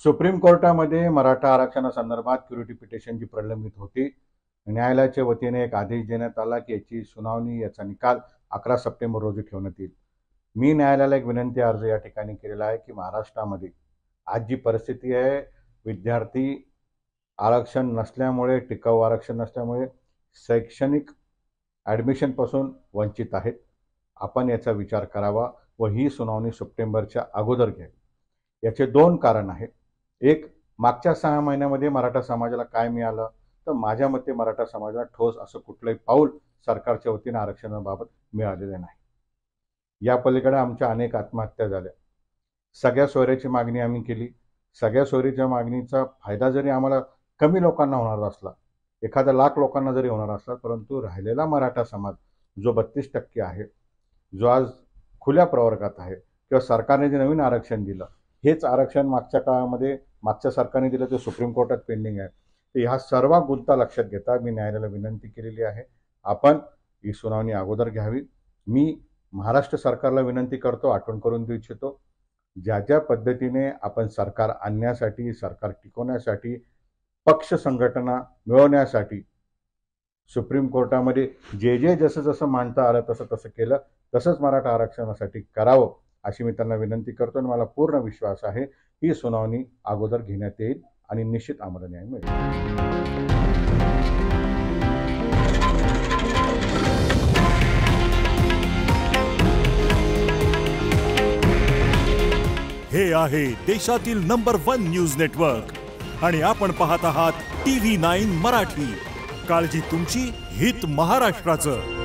Supreme कोर्टामध्ये मराठा आरक्षणासंदर्भात क्युरिटी petition जी प्रलंबित होती, न्यायालयाच्या वतीने एक आदेश देण्यात आला की याची सुनावणी, याचा निकाल 11 सप्टेंबर रोजी ठेवण्यात येईल। मी न्यायालयाला एक विनंती अर्ज या ठिकाणी केलेला आहे की महाराष्ट्रामध्ये आज जी परिस्थिती आहे, विद्यार्थी आरक्षण नसल्यामुळे, टिकाऊ आरक्षण नसल्यामुळे शैक्षणिक ॲडमिशनपासून वंचित आहेत। आपण याचा विचार करावा व ही सुनावणी सप्टेंबरच्या अगोदर घ्यावी। याचे दोन कारण आहेत। एक, मागच्या 6 महिन्यामध्ये मराठा समाजाला काय मिळालं, तर माझ्या मते मराठा समाजाला ठोस असं कुठलंही पाऊल सरकारच्या वतीने आरक्षणाबाबत मिळालेले नाही। या पलीकडे आमच्या अनेक आत्महत्या झाल्या। सगळ्या सोयऱ्याची मागणी आम्ही केली। सगळ्या सोयरीच्या मागणीचा फायदा जरी आम्हाला कमी लोकांना होणार असला, एखाद्या लाख लोकांना जरी होणार असला, परंतु राहिलेला मराठा समाज जो 32% आहे, जो आज खुल्या प्रवर्गात आहे, किंवा सरकारने जे नवीन आरक्षण दिलं, हेच आरक्षण मागच्या काळामध्ये मागच्या सरकारने दिलं ते सुप्रीम कोर्टात पेंडिंग आहे। तर ह्या सर्व गुंता लक्षात घेता मी न्यायालयाला विनंती केलेली आहे, आपण ही सुनावणी अगोदर घ्यावी। मी महाराष्ट्र सरकारला विनंती करतो, आठवण करून देऊ इच्छितो, ज्या ज्या पद्धतीने आपण सरकार आणण्यासाठी, सरकार टिकवण्यासाठी, पक्ष संघटना मिळवण्यासाठी सुप्रीम कोर्टामध्ये जे जसं जसं मांडता आलं तसं तसं केलं, तसंच मराठा आरक्षणासाठी करावं अशी मी त्यांना विनंती करतो। आणि मला पूर्ण विश्वास आहे ही सुनावणी अगोदर घेण्यात येईल आणि निश्चित आम्हाला न्याय मिळेल। हे आहे देशातील नंबर 1 न्यूज नेटवर्क आणि आपण पाहत आहात TV9 मराठी। काळजी तुमची, हित महाराष्ट्राचं।